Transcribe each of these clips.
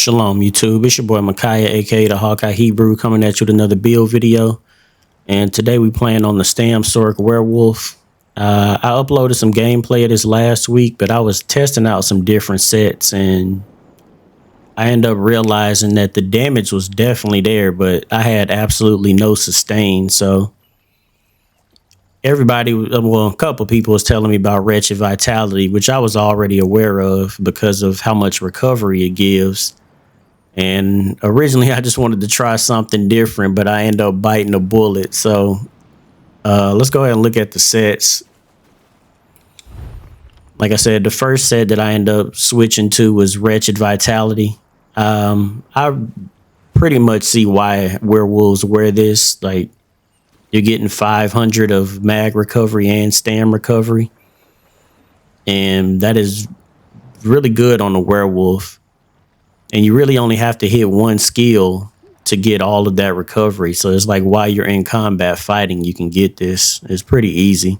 Shalom YouTube, it's your boy Micaiah aka the Hawkeye Hebrew coming at you with another build video. And today we playing on the Sorcerer Werewolf. I uploaded some gameplay of this last week, but I was testing out some different sets and I ended up realizing that the damage was definitely there, but I had absolutely no sustain. So everybody, well, a couple people was telling me about Wretched Vitality, which I was already aware of because of how much recovery it gives. And originally I just wanted to try something different, but I ended up biting a bullet. So let's go ahead and look at the sets. Like I said, the first set that I ended up switching to was Wretched Vitality. I pretty much see why werewolves wear this. Like, you're getting 500 of mag recovery and stam recovery. And that is really good on a werewolf. And you really only have to hit one skill to get all of that recovery. So it's like while you're in combat fighting, you can get this. It's pretty easy.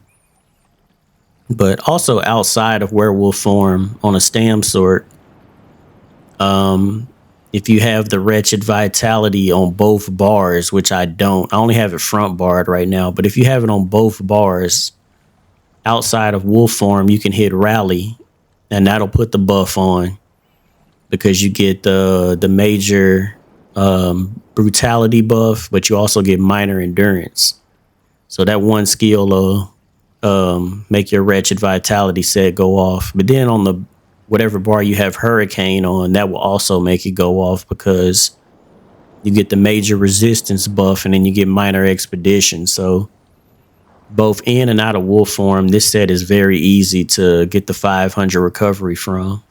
But also outside of werewolf form on a stam sword, if you have the Wretched Vitality on both bars, which I don't, I only have it front barred right now, but if you have it on both bars, outside of wolf form, you can hit rally, and that'll put the buff on because you get the major brutality buff, but you also get minor endurance. So that one skill will make your Wretched Vitality set go off. But then on the whatever bar you have Hurricane on, that will also make it go off because you get the major resistance buff and then you get minor expedition. So both in and out of wolf form, this set is very easy to get the 500 recovery from.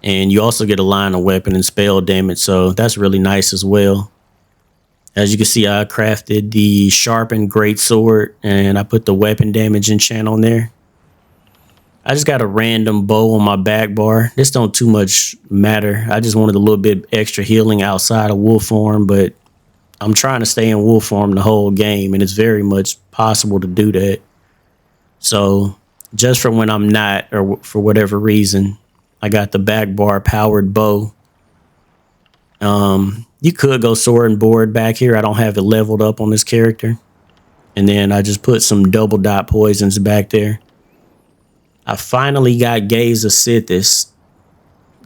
And you also get a line of weapon and spell damage, so that's really nice as well. As you can see, I crafted the sharpened greatsword and I put the weapon damage enchant on there. I just got a random bow on my back bar. This don't too much matter. I just wanted a little bit extra healing outside of wolf form, but I'm trying to stay in wolf form the whole game, and it's very much possible to do that. So just for when I'm not, or for whatever reason, I got the back bar powered bow. You could go sword and board back here. I don't have it leveled up on this character. And then I just put some double dot poisons back there. I finally got Gaze of Sithis.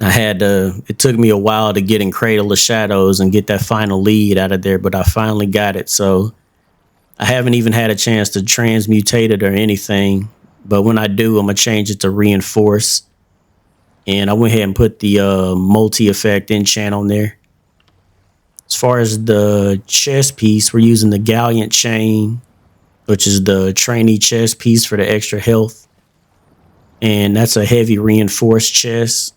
It took me a while to get in Cradle of Shadows and get that final lead out of there, but I finally got it. So I haven't even had a chance to transmutate it or anything. But when I do, I'm going to change it to Reinforce. And I went ahead and put the multi-effect enchant on there. As far as the chest piece, we're using the Gallant Chain, which is the trainee chest piece for the extra health. And that's a heavy reinforced chest.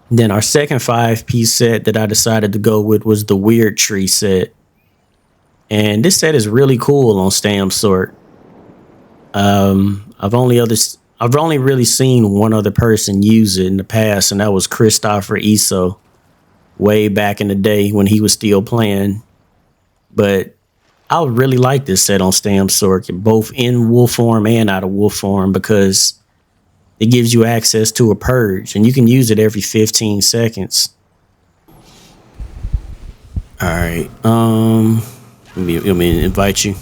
Then our second 5-piece set that I decided to go with was the Weird Tree set. And this set is really cool on Stam Sword. I've only really seen one other person use it in the past, and that was Christopher ESO way back in the day when he was still playing. But I really like this set on Stam Sword, both in wolf form and out of wolf form, because it gives you access to a purge, and you can use it every 15 seconds. All right. Let me invite you.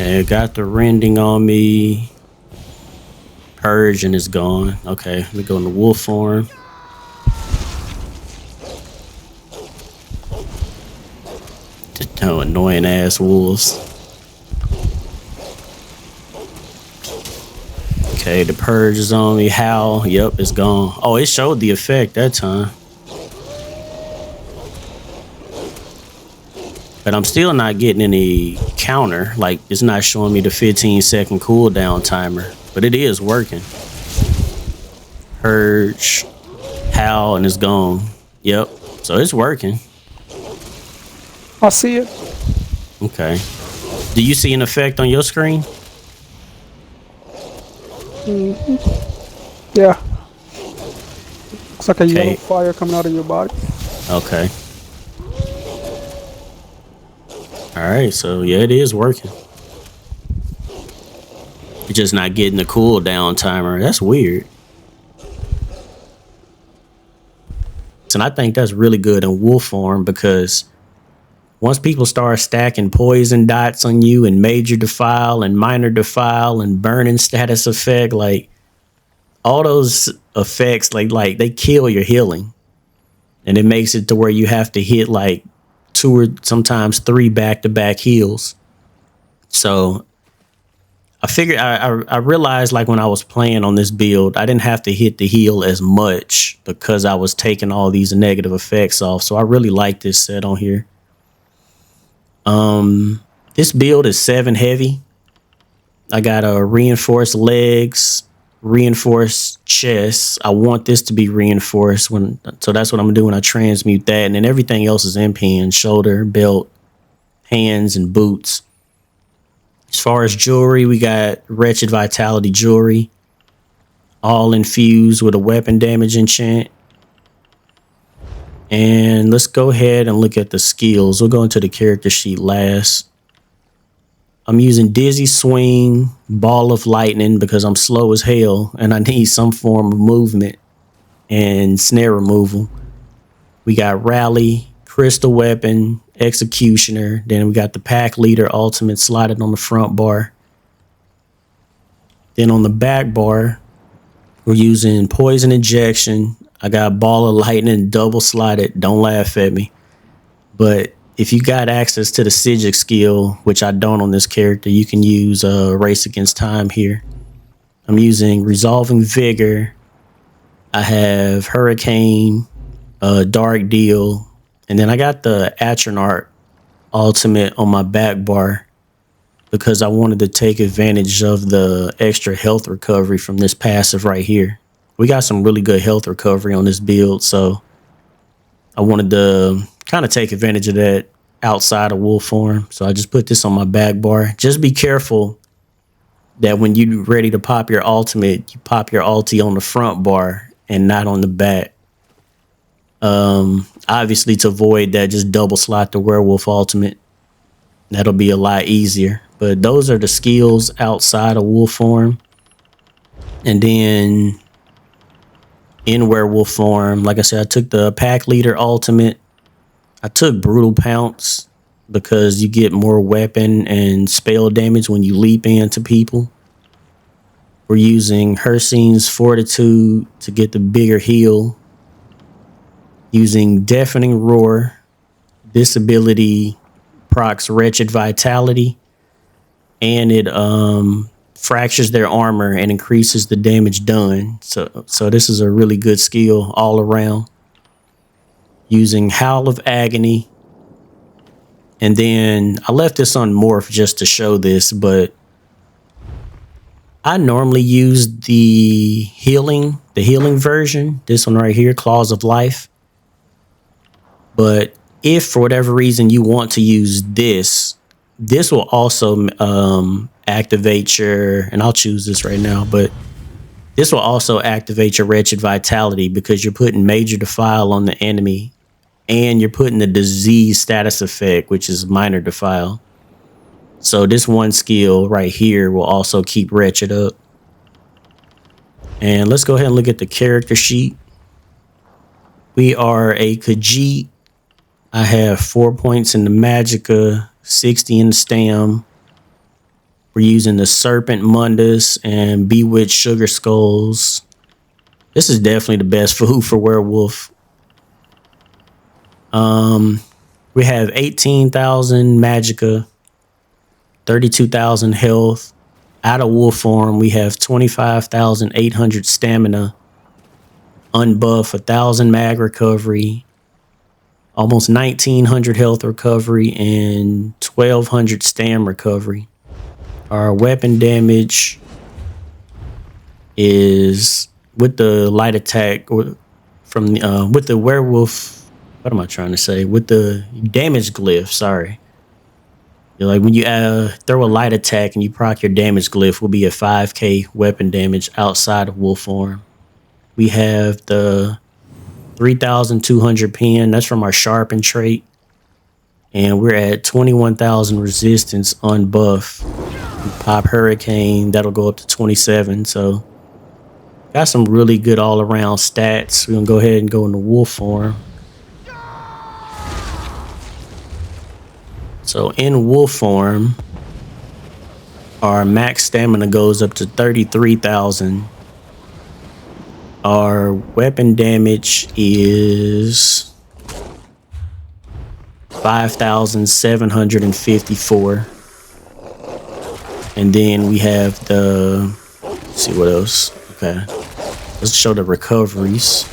Okay, I got the rending on me. Purge and it's gone. Okay, let me go into wolf form. Just no annoying ass wolves. Okay, the purge is on me. Howl. Yep, it's gone. Oh, it showed the effect that time. But I'm still not getting any counter. Like, it's not showing me the 15-second cooldown timer. But it is working. Purge, howl, and it's gone. Yep. So it's working. I see it. Okay. Do you see an effect on your screen? Yeah. Looks like a yellow fire coming out of your body. Okay. All right, so yeah, it is working. It's just not getting the cooldown timer. That's weird. And I think that's really good in wolf form, because once people start stacking poison dots on you and major defile and minor defile and burning status effect, like all those effects, like they kill your healing. And it makes it to where you have to hit like 2 or sometimes 3 back-to-back heals. So I figured, I realized, like, when I was playing on this build, I didn't have to hit the heal as much because I was taking all these negative effects off. So I really like this set on here. This build is 7 heavy. I got a reinforced legs, reinforced chest. I want this to be reinforced, so that's what I'm gonna do when I transmute that. And then everything else is MP, shoulder, belt, hands, and boots. As far as jewelry, we got Wretched Vitality jewelry, all infused with a weapon damage enchant. And let's go ahead and look at the skills. We'll go into the character sheet last. I'm using Dizzy Swing, Ball of Lightning, because I'm slow as hell and I need some form of movement, and snare removal. We got Rally, Crystal Weapon, Executioner. Then we got the Pack Leader Ultimate slotted on the front bar. Then on the back bar, we're using Poison Injection. I got Ball of Lightning double slotted. Don't laugh at me. But if you got access to the Sigic skill, which I don't on this character, you can use Race Against Time here. I'm using Resolving Vigor. I have Hurricane, Dark Deal, and then I got the Atronach Ultimate on my back bar because I wanted to take advantage of the extra health recovery from this passive right here. We got some really good health recovery on this build, so I wanted to kind of take advantage of that outside of wolf form. So I just put this on my back bar. Just be careful that when you're ready to pop your ultimate, you pop your ulti on the front bar and not on the back. Obviously, to avoid that, just double slot the werewolf ultimate. That'll be a lot easier. But those are the skills outside of wolf form. And then in werewolf form, like I said, I took the Pack Leader ultimate. I took Brutal Pounce because you get more weapon and spell damage when you leap into people. We're using Hircine's Fortitude to get the bigger heal. Using Deafening Roar. This ability procs Wretched Vitality, and it fractures their armor and increases the damage done. So this is a really good skill all around. Using Howl of Agony. And then I left this on MORPH just to show this, but I normally use the healing version. This one right here, Claws of Life. But if for whatever reason you want to use this will also activate your, and I'll choose this right now, but this will also activate your Wretched Vitality because you're putting Major Defile on the enemy and you're putting the Disease status effect, which is Minor Defile. So this one skill right here will also keep Wretched up. And let's go ahead and look at the character sheet. We are a Khajiit. I have 4 points in the Magicka, 60 in the Stam. We're using the Serpent Mundus and Bewitched Sugar Skulls. This is definitely the best food for werewolf. We have 18,000 Magicka, 32,000 health. Out of wolf form, we have 25,800 stamina. Unbuff, 1,000 mag recovery. Almost 1,900 health recovery and 1,200 stam recovery. Our weapon damage is with the light attack from the, with the werewolf. What am I trying to say? With the damage glyph. Sorry. You're like when you throw a light attack and you proc your damage glyph, will be a 5k weapon damage outside of wolf form. We have the 3,200 pen. That's from our sharpen trait. And we're at 21,000 resistance on buff. We pop Hurricane, that'll go up to 27. So got some really good all around stats. We're gonna go ahead and go into wolf form. So in wolf form, our max stamina goes up to 33,000. Our weapon damage is 5,754. And then we have the, let's see what else. Okay, let's show the recoveries.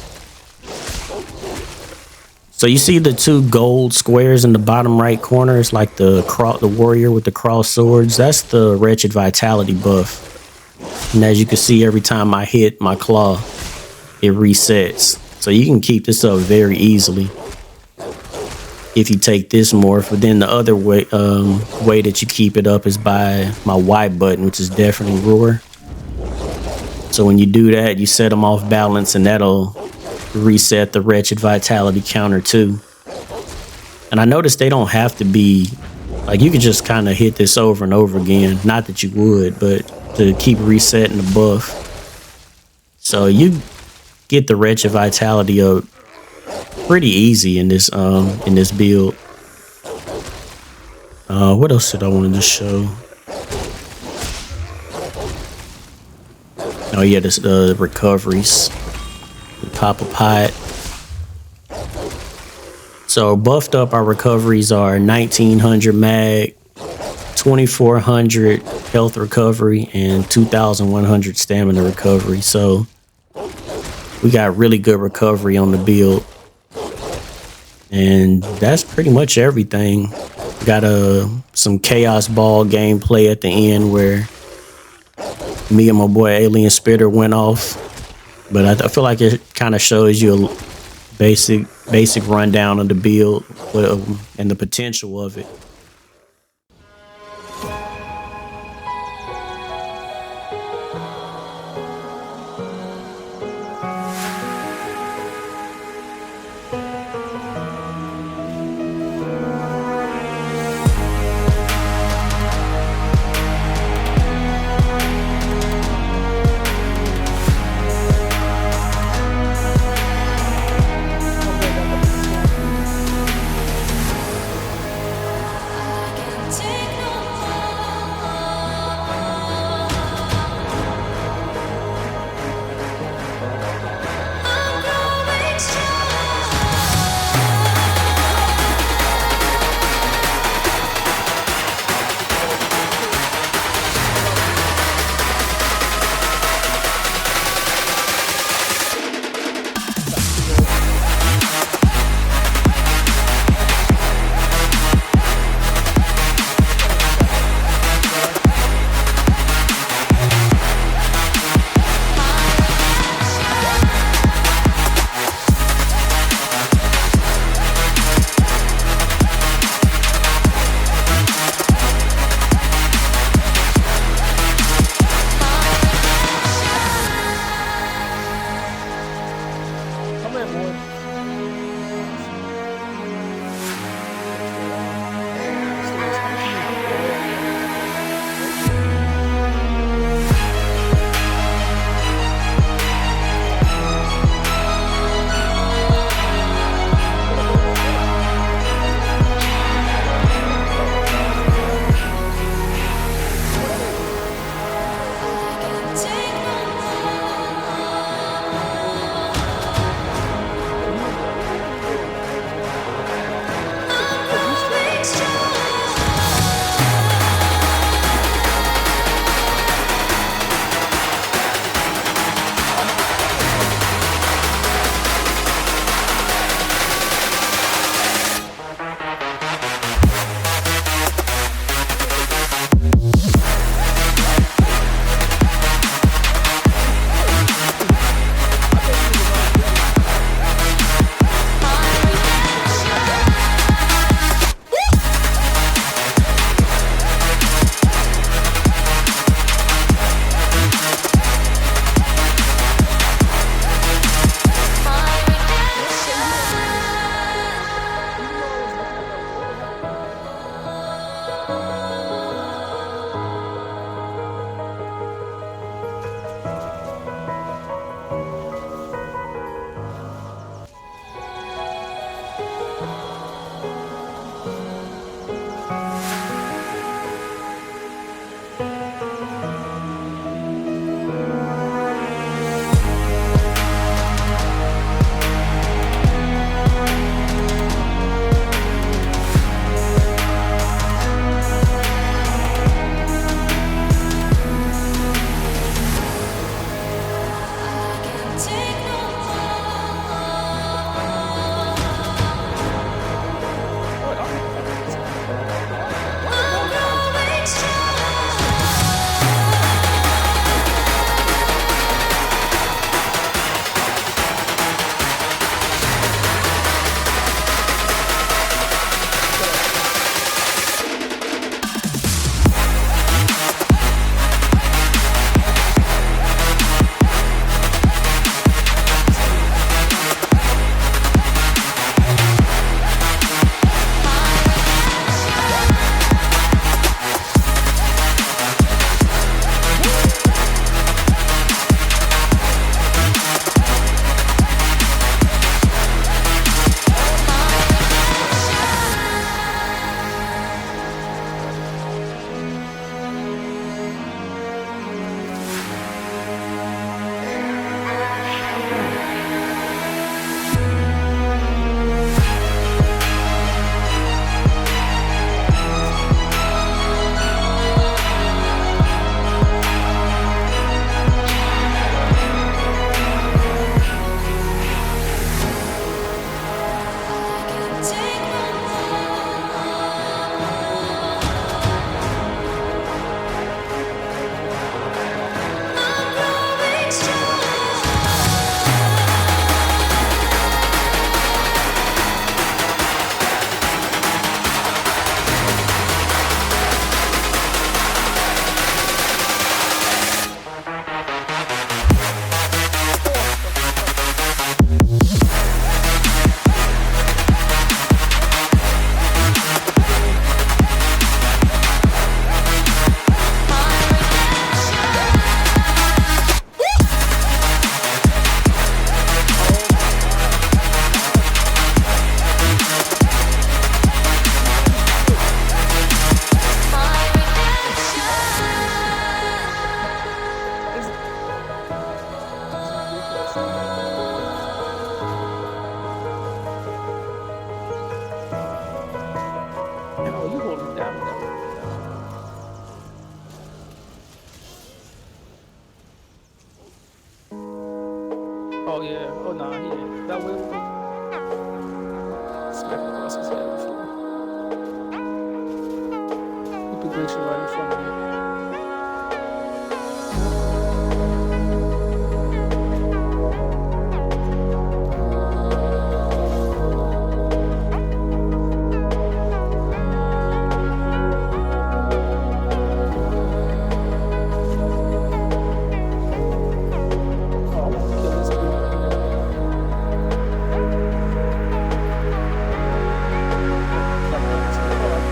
So you see the two gold squares in the bottom right corner? It's like the warrior with the cross swords. That's the wretched vitality buff. And as you can see, every time I hit my claw, it resets. So you can keep this up very easily if you take this morph. But then the other way that you keep it up is by my Y button, which is deafening roar. So when you do that, you set them off balance, and that'll reset the wretched vitality counter too. And I noticed they don't have to be like, you could just kind of hit this over and over again. Not that you would, but to keep resetting the buff. So you get the wretched vitality up pretty easy in this build. What else did I want to show? Oh yeah, this recoveries. Pop a pot. So buffed up, our recoveries are 1900 mag, 2400 health recovery, and 2100 stamina recovery. So we got really good recovery on the build, and that's pretty much everything. Got some chaos ball gameplay at the end where me and my boy Alien Spitter went off. But I feel like it kind of shows you a basic rundown of the build and the potential of it. Oh, you hold him down whenever. Oh yeah. Oh nah, he ain't. That way. Smacking across his head before. He put glitching right in front of me. Oh, I want to kill this dude right here. Come on, let's get hard.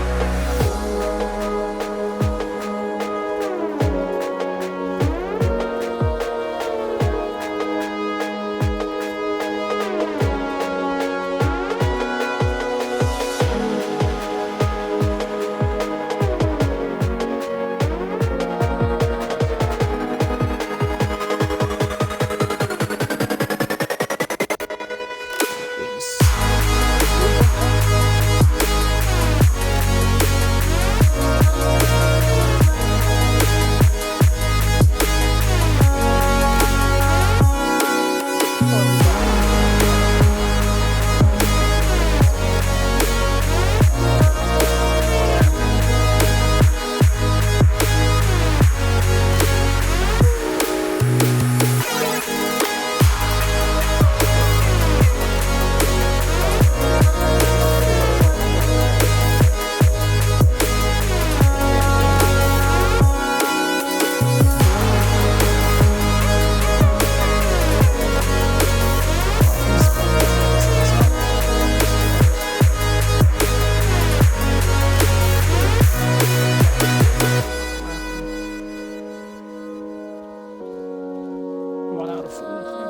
Run out of food.